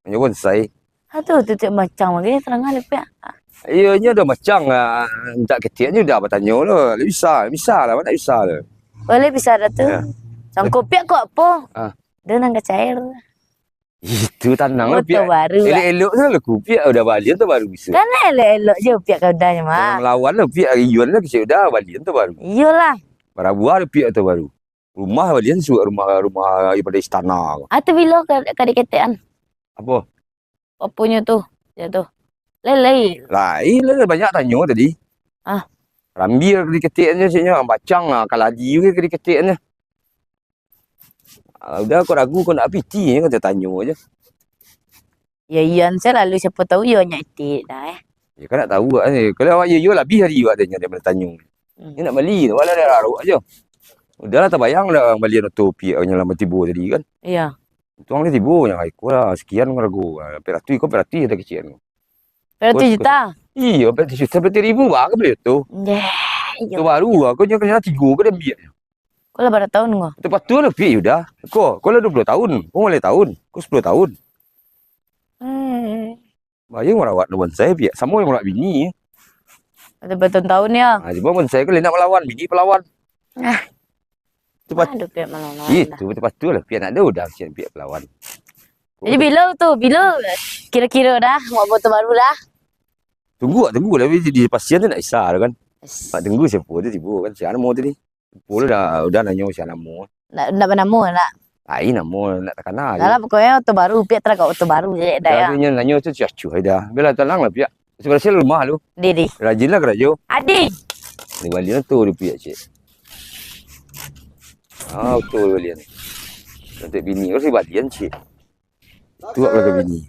punya bonsai. Tu tiap macam lagi terang ada pihak. Ianya dah macam minta ketiknya dah bertanya lah. Bisa lah, mana bisa lah. Boleh bisa ada tu. Ya. Sangko pihak kok apa? Ah. Dia nang cair. Itu tanang lah Motor pihak. baru. Elok-elok tu lah pihak udah balik tu baru bisa. Kan elok je pihak kau dah mah. Jangan melawan lah pihak Ion lah kecil dah balik tu baru. Iyalah. Barabuah ada pihak tu baru. Rumah balik tu rumah daripada istana. Atau bila kadek ketean. Apa? Papunya tu. Dia tu. Lain. Lain lah banyak tanya tadi. Ah. Rambir ketik-ketiknya ciknya. Bacang lah. Kaladi ke ketik-ketiknya. Udah kau ragu kau nak piti kau tanya je. Ya Ian saya lalu siapa tahu Ian nyatik dah Ya kan nak tahu kan. Kalau awak you lebih hari awak tanya dia tanya. Dia nak beli tu. Walau dia larut aja. Udahlah terbayang dah orang beli topi yang lama tibu tadi kan. Iya. Tuang dia tibu yang ikut lah. Sekian kau ragu. Peratus kau peratus ada kecil. Peratus juta? Iya, peratus juta. 100,000 bah ke beli tu. Tu baru aku kena 3 kau dah ambil. Kau lah berapa tahun kau? Lepas tu lebih sudah. Kau lah 20 tahun. Kau boleh tahun. Kau 10 tahun. Bayang orang awak bonsai piak. Sama yang orang bini. Ada bertahun-tahun ya. Cuma bonsai kau nak melawan. Bini pelawan. Cepat. Ada piak melawan. Itu lepas tu lah. Piak nak ada udah. Piak pelawan. Jadi bila tu? Bila kira-kira dah. Mau motor baru dah. Tunggu lah. Di pasien tu nak isar kan. Pak tunggu siapa tu tiba kan. Siapa nama tadi. Pula udah nanya siapa nama. Nak bernama nak? Lain nama nak tak kenal. Dah lah pokoknya auto baru. Piak terang auto baru je dah ya. Dia nanya tu cuacu dah. Bila tenang lah piak. Sebenarnya rumah lu. Didi. Rajin lah kerja. Adik. Ni balik tu dia piak cik. Betul balik ni. Untuk bini kau si balian cik. Tu aku ke bini.